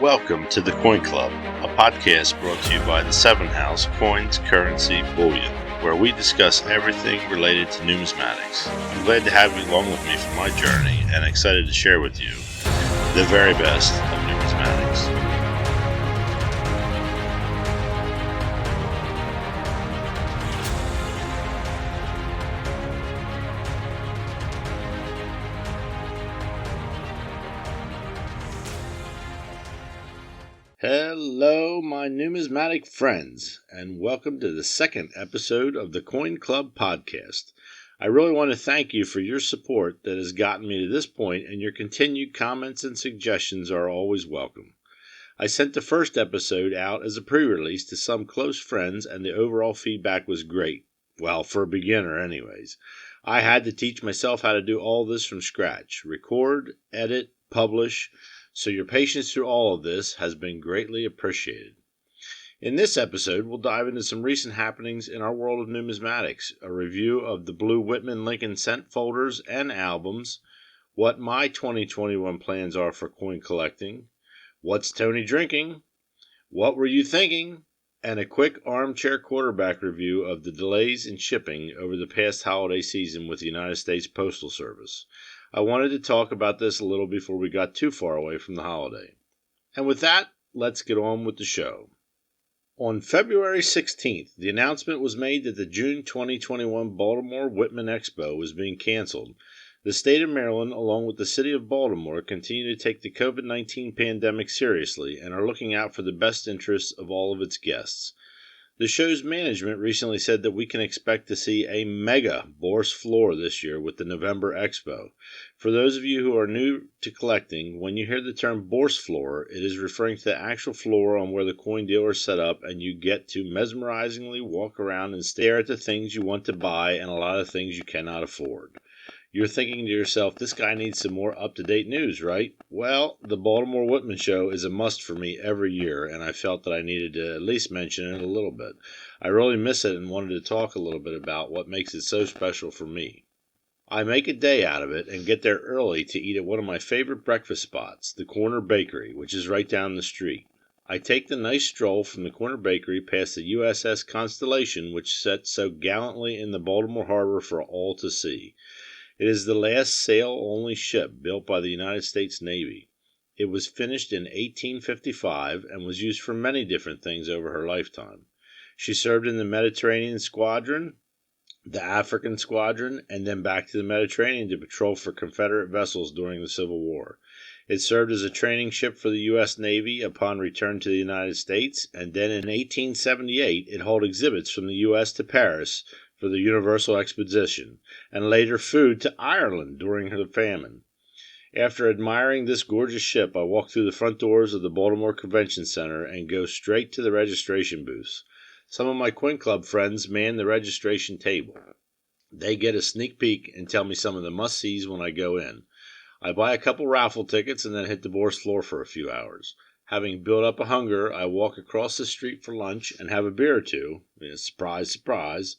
Welcome to the Coin Club, a podcast brought to you by the Seven House Coins, Currency, Bullion, where we discuss everything related to numismatics. I'm glad to have you along with me for my journey and excited to share with you the very best of numismatics. Hello, my numismatic friends, and welcome to the second episode of the Coin Club podcast. I really want to thank you for your support that has gotten me to this point, and your continued comments and suggestions are always welcome. I sent the first episode out as a pre-release to some close friends, and the overall feedback was great. Well, for a beginner anyways. I had to teach myself how to do all this from scratch. Record, edit, publish. So your patience through all of this has been greatly appreciated. In this episode, we'll dive into some recent happenings in our world of numismatics, a review of the blue Whitman Lincoln cent folders and albums, what my 2021 plans are for coin collecting, what's Tony drinking, what were you thinking, and a quick armchair quarterback review of the delays in shipping over the past holiday season with the United States Postal Service. I wanted to talk about this a little before we got too far away from the holiday. And with that, let's get on with the show. On February 16th, the announcement was made that the June 2021 Baltimore Whitman Expo was being canceled. The state of Maryland, along with the city of Baltimore, continue to take the COVID-19 pandemic seriously and are looking out for the best interests of all of its guests. The show's management recently said that we can expect to see a mega Bourse floor this year with the November Expo. For those of you who are new to collecting, when you hear the term Bourse floor, it is referring to the actual floor on where the coin dealer is set up and you get to mesmerizingly walk around and stare at the things you want to buy and a lot of things you cannot afford. You're thinking to yourself, this guy needs some more up-to-date news, right? Well, the Baltimore Whitman show is a must for me every year, and I felt that I needed to at least mention it a little bit. I really miss it and wanted to talk a little bit about what makes it so special for me. I make a day out of it and get there early to eat at one of my favorite breakfast spots, the Corner Bakery, which is right down the street. I take the nice stroll from the Corner Bakery past the USS Constellation, which sets so gallantly in the Baltimore harbor for all to see. It is the last sail-only ship built by the United States Navy. It was finished in 1855 and was used for many different things over her lifetime. She served in the Mediterranean Squadron, the African Squadron, and then back to the Mediterranean to patrol for Confederate vessels during the Civil War. It served as a training ship for the U.S. Navy upon return to the United States, and then in 1878 it hauled exhibits from the U.S. to Paris for the Universal Exposition, and later food to Ireland during the famine. After admiring this gorgeous ship, I walk through the front doors of the Baltimore Convention Center and go straight to the registration booths. Some of my Coin Club friends man the registration table. They get a sneak peek and tell me some of the must-sees when I go in. I buy a couple raffle tickets and then hit the Bourse floor for a few hours. Having built up a hunger, I walk across the street for lunch and have a beer or two. Surprise, surprise.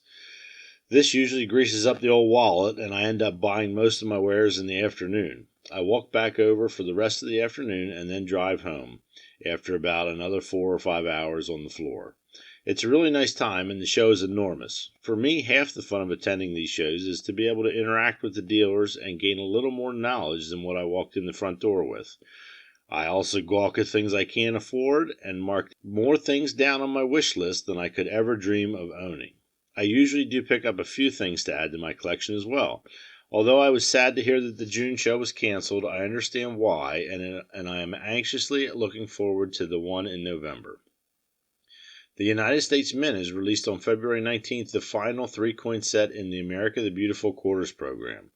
This usually greases up the old wallet, and I end up buying most of my wares in the afternoon. I walk back over for the rest of the afternoon and then drive home, after about another 4 or 5 hours on the floor. It's a really nice time, and the show is enormous. For me, half the fun of attending these shows is to be able to interact with the dealers and gain a little more knowledge than what I walked in the front door with. I also gawk at things I can't afford and mark more things down on my wish list than I could ever dream of owning. I usually do pick up a few things to add to my collection as well. Although I was sad to hear that the June show was canceled, I understand why, and I am anxiously looking forward to the one in November. The United States Mint has released on February 19th the final 3-coin set in the America the Beautiful Quarters program.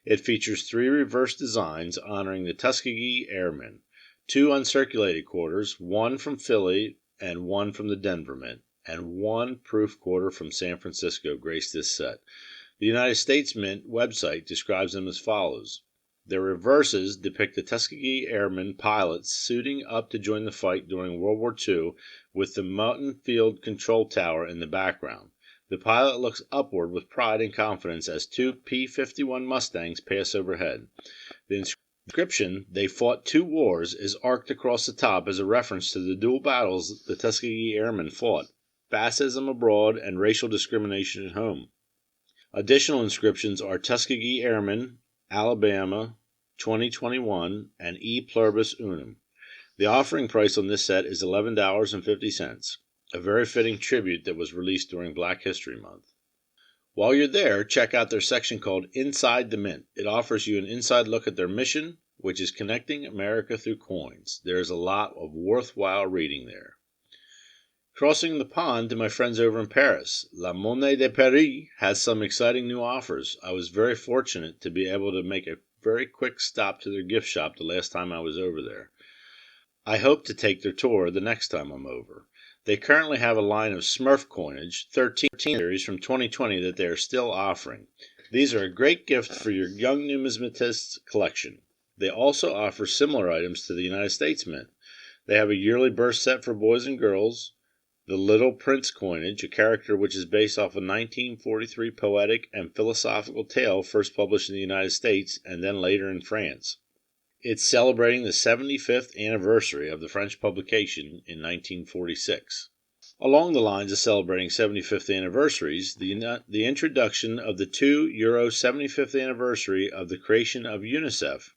It features 3 reverse designs honoring the Tuskegee Airmen, 2 uncirculated quarters, 1 from Philly and 1 from the Denver Mint, and 1 proof quarter from San Francisco grace this set. The United States Mint website describes them as follows. Their reverses depict the Tuskegee Airmen pilots suiting up to join the fight during World War II with the Mountain Field Control Tower in the background. The pilot looks upward with pride and confidence as 2 P-51 Mustangs pass overhead. The inscription, "They fought 2 wars," is arced across the top as a reference to the dual battles the Tuskegee Airmen fought, fascism abroad and racial discrimination at home. Additional inscriptions are Tuskegee Airmen, Alabama, 2021, and E Pluribus Unum. The offering price on this set is $11.50, a very fitting tribute that was released during Black History Month. While you're there, check out their section called Inside the Mint. It offers you an inside look at their mission, which is connecting America through coins. There is a lot of worthwhile reading there. Crossing the pond to my friends over in Paris, La Monnaie de Paris has some exciting new offers. I was very fortunate to be able to make a very quick stop to their gift shop the last time I was over there. I hope to take their tour the next time I'm over. They currently have a line of Smurf coinage, 13 series from 2020 that they are still offering. These are a great gift for your young numismatist's collection. They also offer similar items to the United States Mint. They have a yearly burst set for boys and girls, the Little Prince coinage, a character which is based off a 1943 poetic and philosophical tale first published in the United States and then later in France. It's celebrating the 75th anniversary of the French publication in 1946. Along the lines of celebrating 75th anniversaries, the introduction of the €2 75th anniversary of the creation of UNICEF.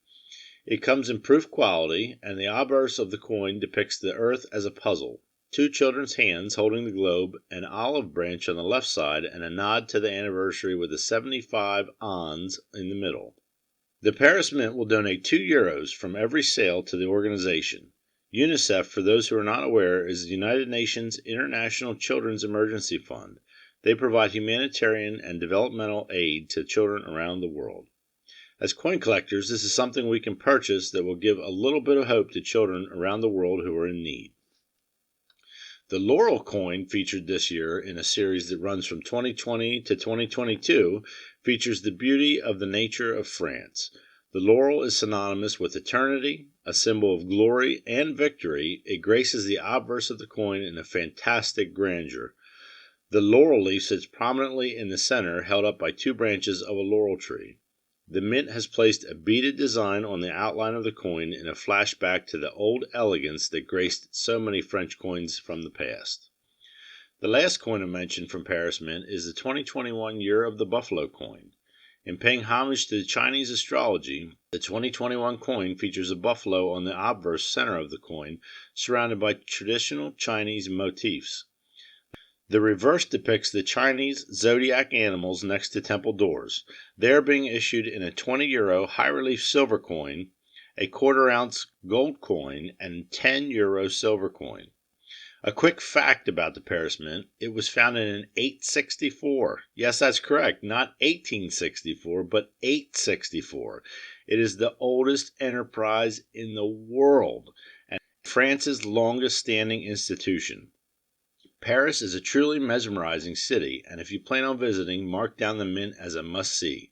It comes in proof quality, and the obverse of the coin depicts the earth as a puzzle. 2 children's hands holding the globe, an olive branch on the left side, and a nod to the anniversary with the 75 ons in the middle. The Paris Mint will donate €2 from every sale to the organization. UNICEF, for those who are not aware, is the United Nations International Children's Emergency Fund. They provide humanitarian and developmental aid to children around the world. As coin collectors, this is something we can purchase that will give a little bit of hope to children around the world who are in need. The Laurel coin, featured this year in a series that runs from 2020 to 2022, features the beauty of the nature of France. The laurel is synonymous with eternity, a symbol of glory and victory. It graces the obverse of the coin in a fantastic grandeur. The laurel leaf sits prominently in the center, held up by 2 branches of a laurel tree. The mint has placed a beaded design on the outline of the coin in a flashback to the old elegance that graced so many French coins from the past. The last coin I mentioned from Paris Mint is the 2021 Year of the Buffalo coin. In paying homage to the Chinese astrology, the 2021 coin features a buffalo on the obverse center of the coin, surrounded by traditional Chinese motifs. The reverse depicts the Chinese zodiac animals next to temple doors. They are being issued in a €20 high-relief silver coin, a quarter-ounce gold coin, and €10 silver coin. A quick fact about the Paris Mint: it was founded in 864. Yes, that's correct. Not 1864, but 864. It is the oldest enterprise in the world and France's longest-standing institution. Paris is a truly mesmerizing city, and if you plan on visiting, mark down the Mint as a must-see.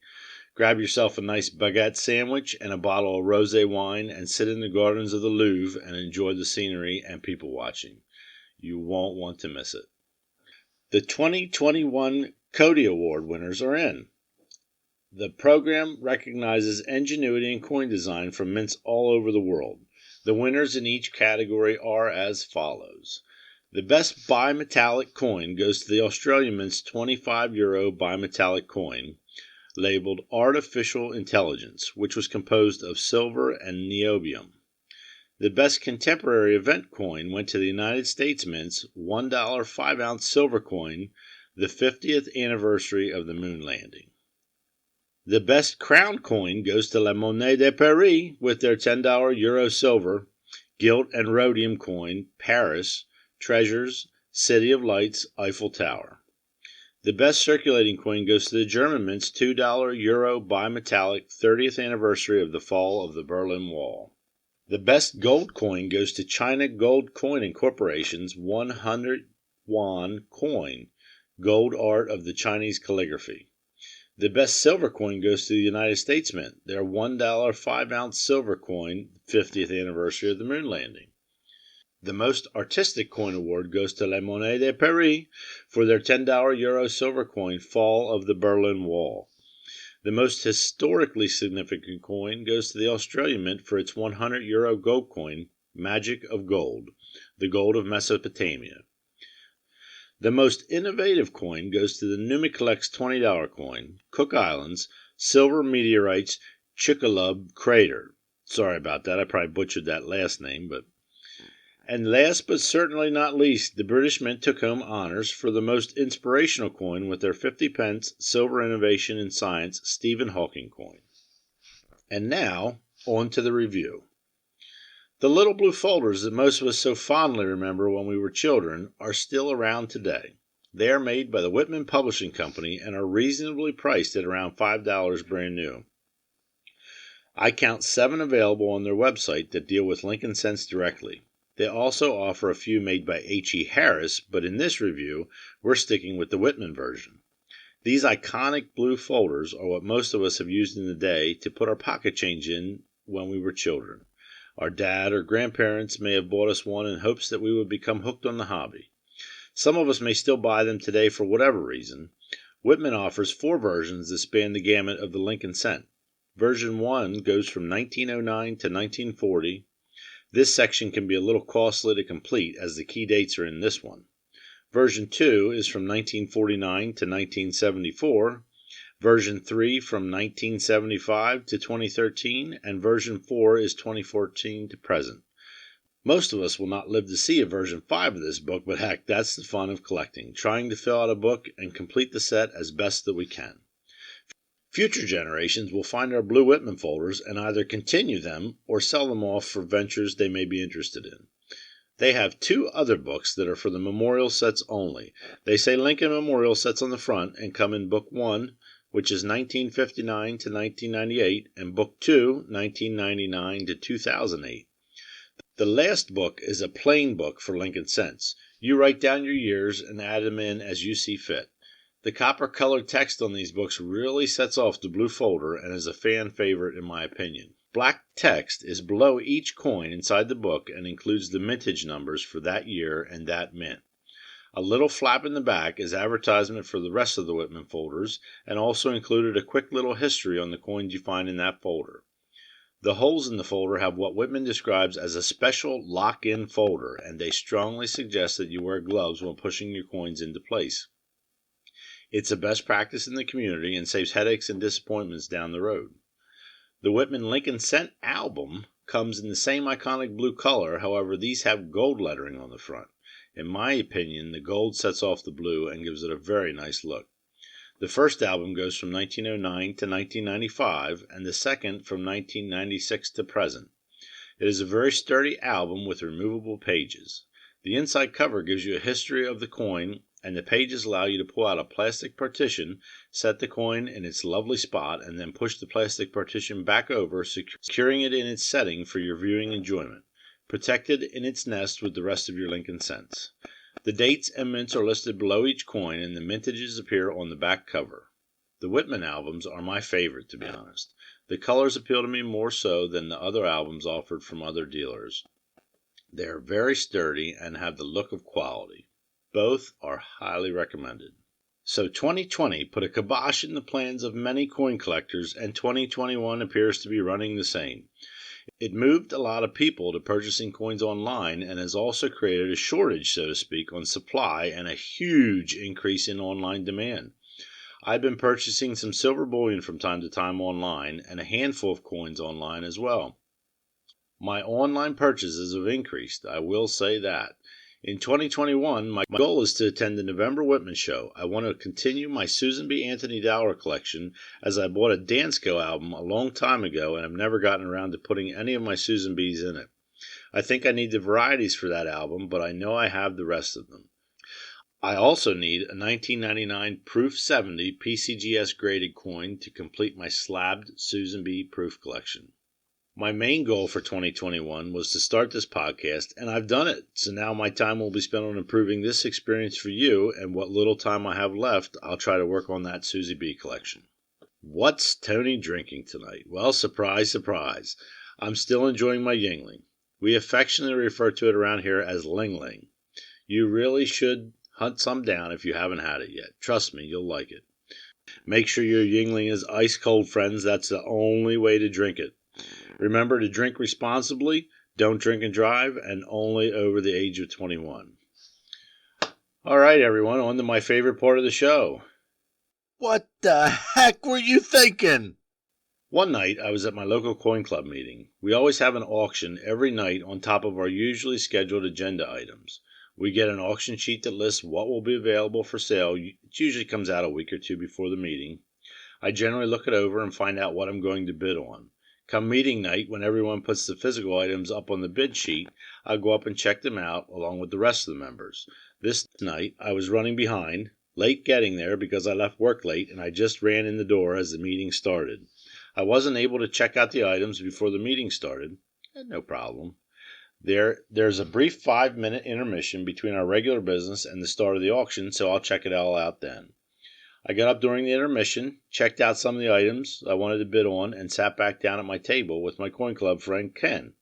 Grab yourself a nice baguette sandwich and a bottle of rosé wine and sit in the gardens of the Louvre and enjoy the scenery and people watching. You won't want to miss it. The 2021 COTY Award winners are in. The program recognizes ingenuity in coin design from mints all over the world. The winners in each category are as follows. The best bimetallic coin goes to the Australian Mint's €25 bimetallic coin, labeled Artificial Intelligence, which was composed of silver and niobium. The best contemporary event coin went to the United States Mint's $1 5-ounce silver coin, the 50th anniversary of the moon landing. The best crown coin goes to La Monnaie de Paris with their $10 Euro silver, gilt and rhodium coin, Paris, Treasures, City of Lights, Eiffel Tower. The best circulating coin goes to the German Mint's $2 Euro bimetallic 30th anniversary of the fall of the Berlin Wall. The best gold coin goes to China Gold Coin Incorporation's 100 yuan coin, gold art of the Chinese calligraphy. The best silver coin goes to the United States Mint, their $1 5-ounce silver coin, 50th anniversary of the moon landing. The most artistic coin award goes to La Monnaie de Paris for their $10 Euro silver coin, fall of the Berlin Wall. The most historically significant coin goes to the Australian Mint for its €100 gold coin, Magic of Gold, the gold of Mesopotamia. The most innovative coin goes to the Numismatic $20 coin, Cook Islands, Silver Meteorites, Chicxulub Crater. Sorry about that, I probably butchered that last name, but... And last but certainly not least, the British Mint took home honors for the most inspirational coin with their 50p Silver Innovation in Science Stephen Hawking coin. And now, on to the review. The little blue folders that most of us so fondly remember when we were children are still around today. They are made by the Whitman Publishing Company and are reasonably priced at around $5 brand new. I count 7 available on their website that deal with Lincoln Cents directly. They also offer a few made by H.E. Harris, but in this review, we're sticking with the Whitman version. These iconic blue folders are what most of us have used in the day to put our pocket change in when we were children. Our dad or grandparents may have bought us one in hopes that we would become hooked on the hobby. Some of us may still buy them today for whatever reason. Whitman offers 4 versions that span the gamut of the Lincoln Cent. Version 1 goes from 1909 to 1940. This section can be a little costly to complete as the key dates are in this one. Version 2 is from 1949 to 1974, version 3 from 1975 to 2013, and version 4 is 2014 to present. Most of us will not live to see a version 5 of this book, but heck, that's the fun of collecting, trying to fill out a book and complete the set as best that we can. Future generations will find our blue Whitman folders and either continue them or sell them off for ventures they may be interested in. They have 2 other books that are for the memorial sets only. They say Lincoln Memorial Sets on the front and come in Book 1, which is 1959 to 1998, and Book 2, 1999 to 2008. The last book is a plain book for Lincoln Cents. You write down your years and add them in as you see fit. The copper-colored text on these books really sets off the blue folder and is a fan favorite in my opinion. Black text is below each coin inside the book and includes the mintage numbers for that year and that mint. A little flap in the back is advertisement for the rest of the Whitman folders and also included a quick little history on the coins you find in that folder. The holes in the folder have what Whitman describes as a special lock-in folder, and they strongly suggest that you wear gloves when pushing your coins into place. It's a best practice in the community and saves headaches and disappointments down the road. The Whitman Lincoln Cent album comes in the same iconic blue color, however these have gold lettering on the front. In my opinion, the gold sets off the blue and gives it a very nice look. The first album goes from 1909 to 1995 and the second from 1996 to present. It is a very sturdy album with removable pages. The inside cover gives you a history of the coin, and the pages allow you to pull out a plastic partition, set the coin in its lovely spot, and then push the plastic partition back over, securing it in its setting for your viewing enjoyment, protected in its nest with the rest of your Lincoln Cents. The dates and mints are listed below each coin, and the mintages appear on the back cover. The Whitman albums are my favorite, to be honest. The colors appeal to me more so than the other albums offered from other dealers. They are very sturdy and have the look of quality. Both are highly recommended. So 2020 put a kibosh in the plans of many coin collectors, and 2021 appears to be running the same. It moved a lot of people to purchasing coins online and has also created a shortage, so to speak, on supply and a huge increase in online demand. I've been purchasing some silver bullion from time to time online and a handful of coins online as well. My online purchases have increased, I will say that. In 2021, my goal is to attend the November Whitman Show. I want to continue my Susan B. Anthony Dower collection, as I bought a Dansko album a long time ago and have never gotten around to putting any of my Susan B's in it. I think I need the varieties for that album, but I know I have the rest of them. I also need a 1999 Proof 70 PCGS graded coin to complete my slabbed Susan B. Proof collection. My main goal for 2021 was to start this podcast, and I've done it. So now my time will be spent on improving this experience for you, and what little time I have left, I'll try to work on that Susie B collection. What's Tony drinking tonight? Well, surprise, surprise. I'm still enjoying my Yingling. We affectionately refer to it around here as Ling Ling. You really should hunt some down if you haven't had it yet. Trust me, you'll like it. Make sure your Yingling is ice cold, friends. That's the only way to drink it. Remember to drink responsibly, don't drink and drive, and only over the age of 21. All right, everyone, on to my favorite part of the show. What the heck were you thinking? One night, I was at my local coin club meeting. We always have an auction every night on top of our usually scheduled agenda items. We get an auction sheet that lists what will be available for sale. It usually comes out a week or two before the meeting. I generally look it over and find out what I'm going to bid on. Come meeting night, when everyone puts the physical items up on the bid sheet, I'll go up and check them out along with the rest of the members. This night, I was running behind, late getting there because I left work late and I just ran in the door as the meeting started. I wasn't able to check out the items before the meeting started. No problem. There's a brief 5-minute intermission between our regular business and the start of the auction, so I'll check it all out then. I got up during the intermission, checked out some of the items I wanted to bid on, and sat back down at my table with my coin club friend Ken.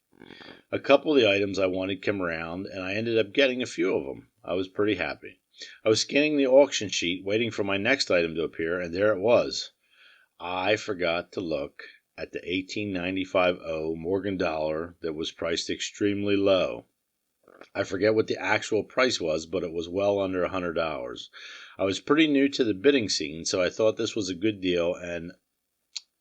A couple of the items I wanted came around, and I ended up getting a few of them. I was pretty happy. I was scanning the auction sheet, waiting for my next item to appear, and there it was. I forgot to look at the 1895 Morgan dollar that was priced extremely low. I forget what the actual price was, but it was well under $100. I was pretty new to the bidding scene, so I thought this was a good deal, and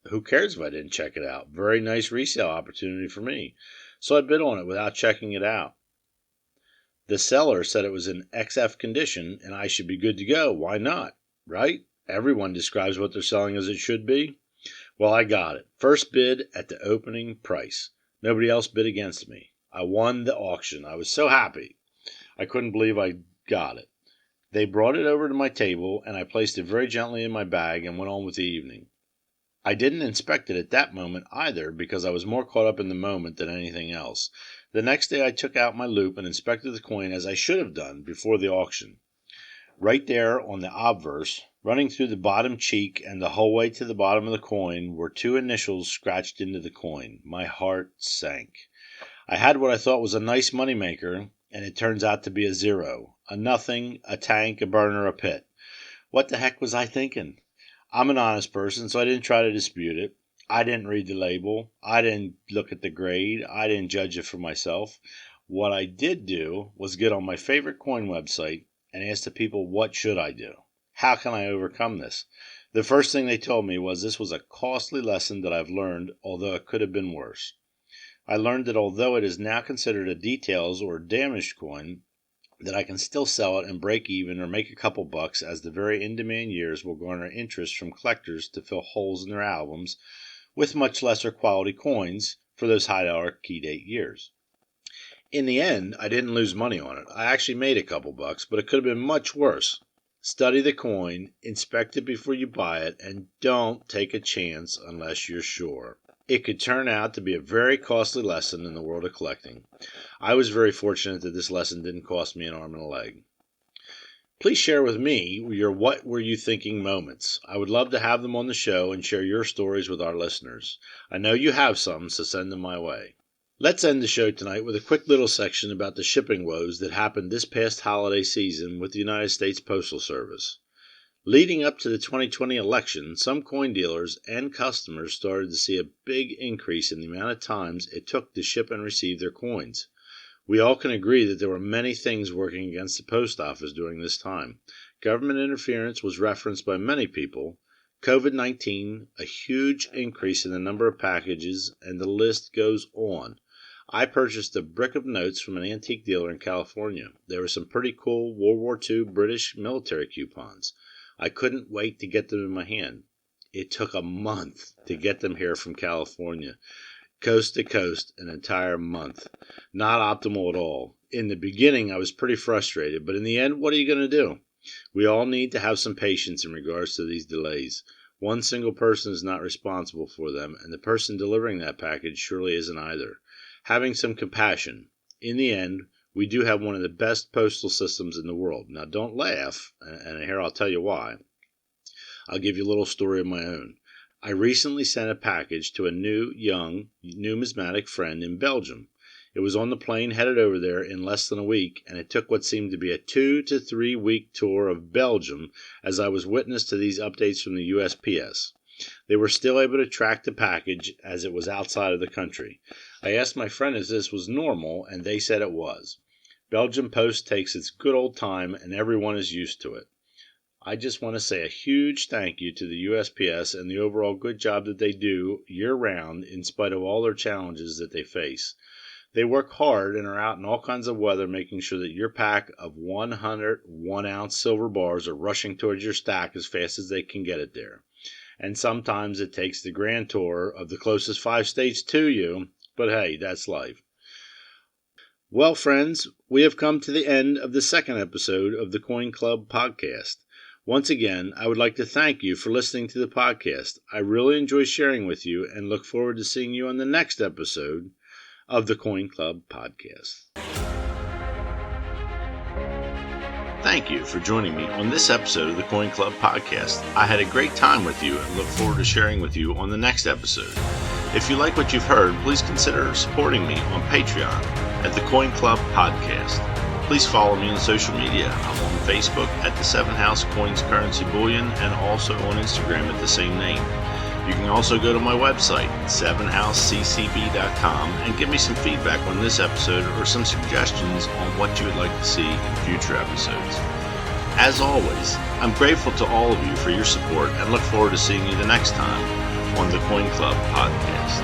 who cares if I didn't check it out? Very nice resale opportunity for me. So I bid on it without checking it out. The seller said it was in XF condition, and I should be good to go. Why not? Right? Everyone describes what they're selling as it should be. Well, I got it. First bid at the opening price. Nobody else bid against me. I won the auction. I was so happy. I couldn't believe I got it. They brought it over to my table, and I placed it very gently in my bag and went on with the evening. I didn't inspect it at that moment either, because I was more caught up in the moment than anything else. The next day I took out my loupe and inspected the coin as I should have done before the auction. Right there on the obverse, running through the bottom cheek and the whole way to the bottom of the coin, were 2 initials scratched into the coin. My heart sank. I had what I thought was a nice money maker, and it turns out to be a 0, a nothing, a tank, a burner, a pit. What the heck was I thinking? I'm an honest person, so I didn't try to dispute it. I didn't read the label. I didn't look at the grade. I didn't judge it for myself. What I did do was get on my favorite coin website and ask the people, what should I do? How can I overcome this? The first thing they told me was this was a costly lesson that I've learned, although it could have been worse. I learned that although it is now considered a details or damaged coin, that I can still sell it and break even or make a couple bucks, as the very in-demand years will garner interest from collectors to fill holes in their albums with much lesser quality coins for those high-dollar key date years. In the end, I didn't lose money on it. I actually made a couple bucks, but it could have been much worse. Study the coin, inspect it before you buy it, and don't take a chance unless you're sure. It could turn out to be a very costly lesson in the world of collecting. I was very fortunate that this lesson didn't cost me an arm and a leg. Please share with me your what were you thinking moments. I would love to have them on the show and share your stories with our listeners. I know you have some, so send them my way. Let's end the show tonight with a quick little section about the shipping woes that happened this past holiday season with the United States Postal Service. Leading up to the 2020 election, some coin dealers and customers started to see a big increase in the amount of times it took to ship and receive their coins. We all can agree that there were many things working against the post office during this time. Government interference was referenced by many people, COVID-19, a huge increase in the number of packages, and the list goes on. I purchased a brick of notes from an antique dealer in California. There were some pretty cool World War II British military coupons. I couldn't wait to get them in my hand. It took a month to get them here from California. Coast to coast, an entire month. Not optimal at all. In the beginning, I was pretty frustrated, but in the end, what are you going to do? We all need to have some patience in regards to these delays. One single person is not responsible for them, and the person delivering that package surely isn't either. Having some compassion. In the end, we do have one of the best postal systems in the world. Now, don't laugh, and here I'll tell you why. I'll give you a little story of my own. I recently sent a package to a new, young, numismatic friend in Belgium. It was on the plane headed over there in less than a week, and it took what seemed to be a 2 to 3 week tour of Belgium as I was witness to these updates from the USPS. They were still able to track the package as it was outside of the country. I asked my friend if this was normal, and they said it was. Belgium Post takes its good old time, and everyone is used to it. I just want to say a huge thank you to the USPS and the overall good job that they do year-round in spite of all their challenges that they face. They work hard and are out in all kinds of weather making sure that your pack of 100 1-ounce silver bars are rushing towards your stack as fast as they can get it there. And sometimes it takes the grand tour of the closest 5 states to you, but hey, that's life. Well, friends, we have come to the end of the second episode of the Coin Club podcast. Once again, I would like to thank you for listening to the podcast. I really enjoy sharing with you and look forward to seeing you on the next episode of the Coin Club podcast. Thank you for joining me on this episode of the Coin Club podcast. I had a great time with you and look forward to sharing with you on the next episode. If you like what you've heard, please consider supporting me on Patreon at the Coin Club podcast. Please follow me on social media. I'm on Facebook at the 7 House Coins Currency Bullion and also on Instagram at the same name. You can also go to my website, 7houseccb.com, and give me some feedback on this episode or some suggestions on what you would like to see in future episodes. As always, I'm grateful to all of you for your support and look forward to seeing you the next time on the Coin Club podcast.